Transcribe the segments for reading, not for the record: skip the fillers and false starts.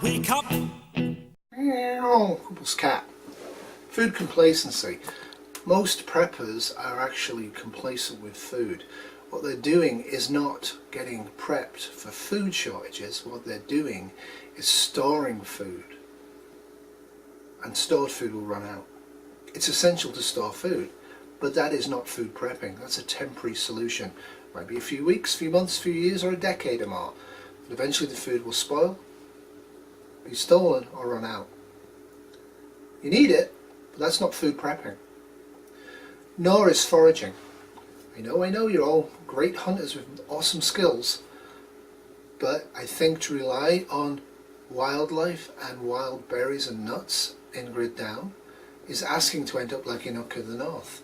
wake up. Couple's cat. Food complacency. Most preppers are actually complacent with food. What they're doing is not getting prepped for food shortages. What they're doing is storing food. And stored food will run out. It's essential to store food, but that is not food prepping. That's a temporary solution. Might be a few weeks, few months, few years, or a decade or more. But eventually the food will spoil, be stolen, or run out. You need it, but that's not food prepping. Nor is foraging. I know you're all great hunters with awesome skills, but I think to rely on wildlife and wild berries and nuts in grid down is asking to end up like Inuk of the North.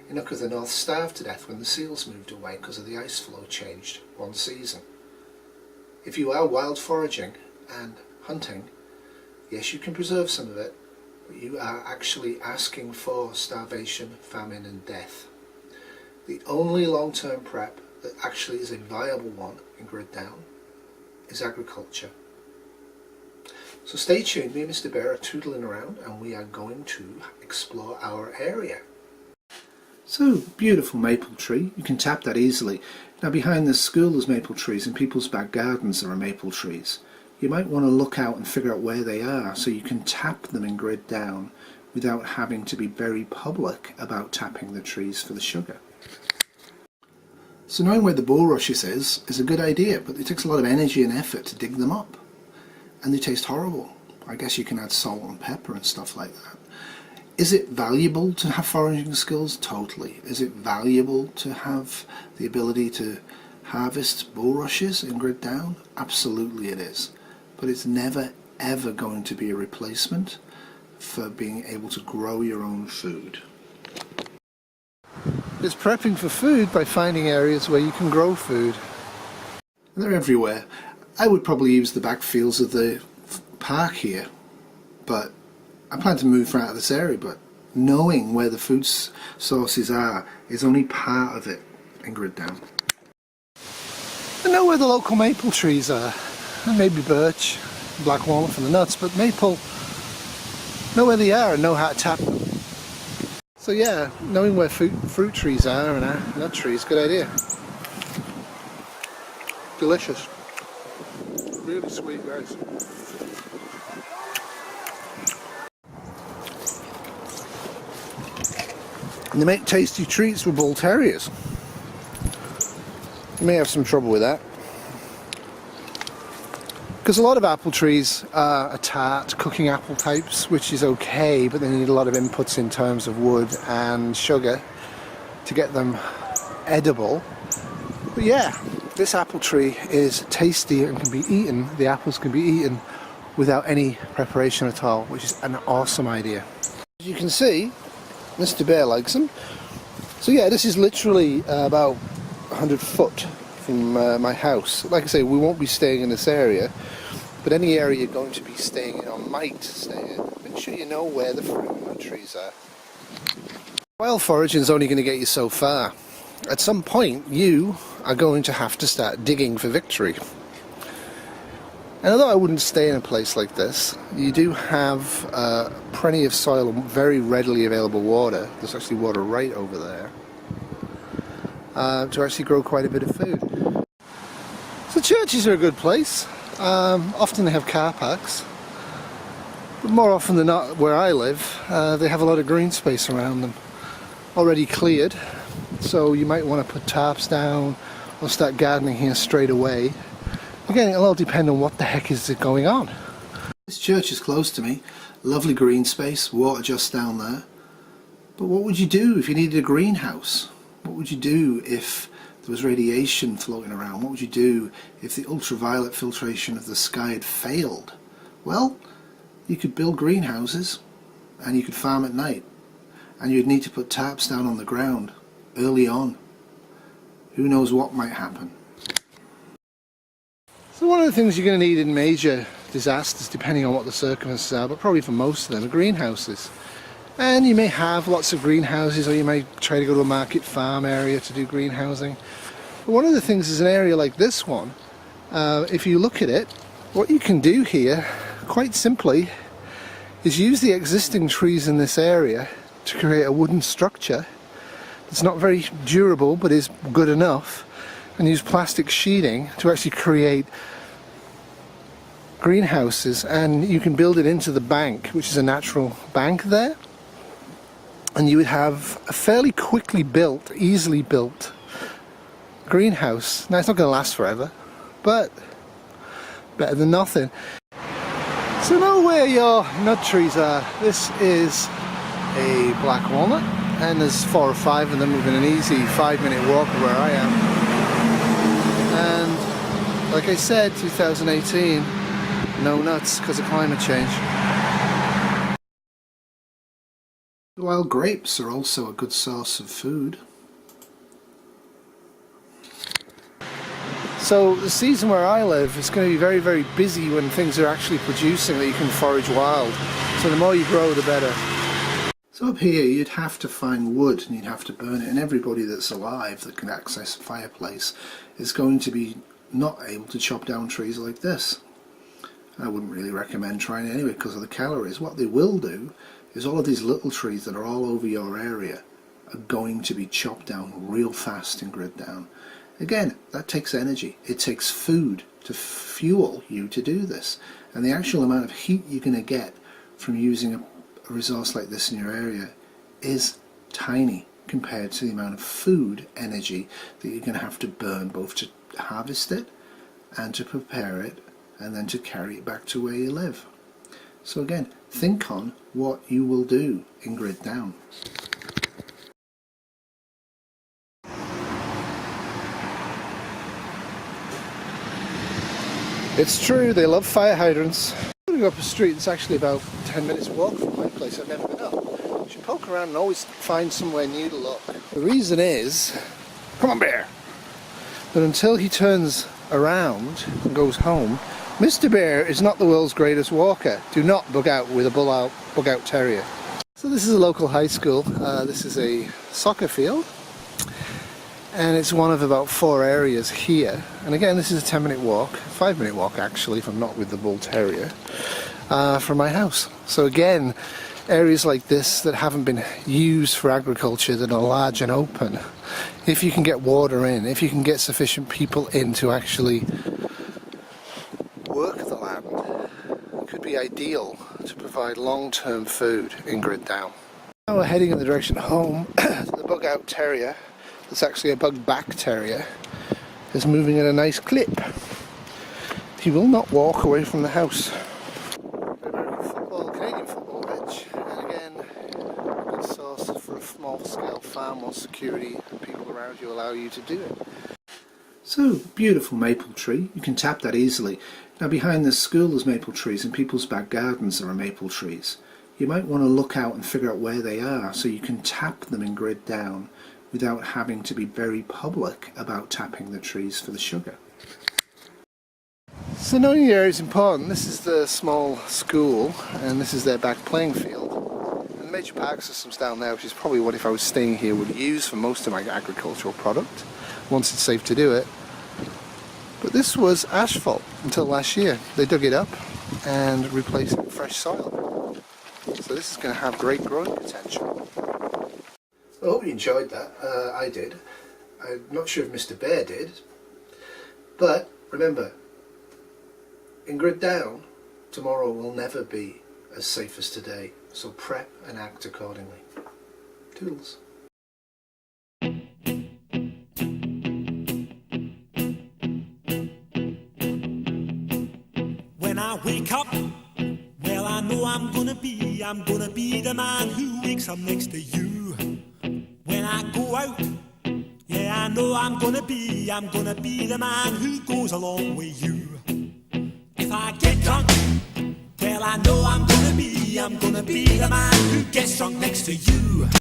Inuk of the North starved to death when the seals moved away because of the ice flow changed one season. If you are wild foraging and hunting, yes, you can preserve some of it, but you are actually asking for starvation, famine and death. The only long-term prep that actually is a viable one in grid down is agriculture. So stay tuned, me and Mr. Behr are tootling around and we are going to explore our area. So, beautiful maple tree, you can tap that easily. Now behind this school there's maple trees, in people's back gardens there are maple trees. You might want to look out and figure out where they are so you can tap them in grid down without having to be very public about tapping the trees for the sugar. So knowing where the bulrushes is a good idea, but it takes a lot of energy and effort to dig them up. And they taste horrible. I guess you can add salt and pepper and stuff like that. Is it valuable to have foraging skills? Totally. Is it valuable to have the ability to harvest bulrushes in grid down? Absolutely it is. But it's never ever going to be a replacement for being able to grow your own food. It's prepping for food by finding areas where you can grow food. They're everywhere. I would probably use the back fields of the park here, but I plan to move out of this area, but knowing where the food sources are is only part of it in grid down. I know where the local maple trees are, and maybe birch, black walnut for the nuts, but maple, know where they are and know how to tap them. So yeah, knowing where fruit trees are and nut trees, good idea. Delicious. Really sweet, guys. And they make tasty treats for bull terriers. You may have some trouble with that, because a lot of apple trees are tart, cooking apple types, which is okay, but they need a lot of inputs in terms of wood and sugar to get them edible. But yeah, this apple tree is tasty and can be eaten. The apples can be eaten without any preparation at all, which is an awesome idea. As you can see, Mr. Behr likes them. So yeah, this is literally about 100 foot from my house. Like I say, we won't be staying in this area, but any area you're going to be staying in or might stay in, make sure you know where the fruit and nut trees are. Wild foraging is only going to get you so far. At some point you are going to have to start digging for victory. And although I wouldn't stay in a place like this, you do have plenty of soil and very readily available water. There's actually water right over there to actually grow quite a bit of food. So churches are a good place. Often they have car parks, but more often than not where I live they have a lot of green space around them already cleared, so you might want to put tarps down or start gardening here straight away. Again, it'll all depend on what the heck is going on. This church is close to me, lovely green space, water just down there. But what would you do if you needed a greenhouse? What would you do if there was radiation floating around? What would you do if the ultraviolet filtration of the sky had failed? Well, you could build greenhouses and you could farm at night, and you'd need to put tarps down on the ground early on. Who knows what might happen? So one of the things you're going to need in major disasters, depending on what the circumstances are, but probably for most of them, are greenhouses. And you may have lots of greenhouses, or you may try to go to a market farm area to do greenhousing. But one of the things is an area like this one, if you look at it, what you can do here quite simply, is use the existing trees in this area to create a wooden structure that's not very durable but is good enough, and use plastic sheeting to actually create greenhouses. And you can build it into the bank, which is a natural bank there, and you would have a fairly quickly built, easily built greenhouse. Now it's not going to last forever, but better than nothing. So know where your nut trees are. This is a black walnut, and there's 4 or 5 of them within an easy 5-minute walk of where I am. And like I said, 2018, no nuts because of climate change. Wild grapes are also a good source of food. So the season where I live is going to be very, very busy when things are actually producing that you can forage wild. So the more you grow, the better. So up here you'd have to find wood and you'd have to burn it, and everybody that's alive that can access a fireplace is going to be not able to chop down trees like this. I wouldn't really recommend trying it anyway because of the calories. What they will do is all of these little trees that are all over your area are going to be chopped down real fast and grid down. Again, that takes energy. It takes food to fuel you to do this. And the actual amount of heat you're going to get from using a resource like this in your area is tiny compared to the amount of food energy that you're going to have to burn, both to harvest it and to prepare it and then to carry it back to where you live. So again, think on what you will do in grid down. It's true, they love fire hydrants. I'm going to go up a street that's actually about 10 minutes walk from my place. I've never been up. You should poke around and always find somewhere new to look. The reason is, come on Behr, that until he turns around and goes home, Mr. Behr is not the world's greatest walker. Do not bug out with a bug out terrier. So this is a local high school. This is a soccer field, and it's one of about 4 areas here. And again, this is a 10-minute walk, 5-minute walk actually, if I'm not with the bull terrier, from my house. So again, areas like this that haven't been used for agriculture, that are large and open, if you can get water in, if you can get sufficient people in to actually work the land, it could be ideal to provide long-term food in grid down. Now we're heading in the direction home. The bug out terrier, it's actually a bug back terrier, is moving at a nice clip. He will not walk away from the house. American football, Canadian football pitch, and again, a good source for a small scale farm or security, and people around you allow you to do it. So, beautiful maple tree, you can tap that easily. Now behind this school there's maple trees, and people's back gardens there are maple trees. You might want to look out and figure out where they are so you can tap them in grid down without having to be very public about tapping the trees for the sugar. So knowing the area is important. This is the small school and this is their back playing field. And the major park system's down there, which is probably what, if I was staying here, would use for most of my agricultural product, once it's safe to do it. But this was asphalt until last year. They dug it up and replaced it with fresh soil. So this is going to have great growing potential. I hope you enjoyed that. I did. I'm not sure if Mr. Behr did. But remember, in grid down, tomorrow will never be as safe as today. So prep and act accordingly. Toodles. When I wake up, well, I know I'm gonna be the man who wakes up next to you. When I go out, yeah, I know I'm gonna be the man who goes along with you. If I get drunk, well, I know I'm gonna be the man who gets drunk next to you.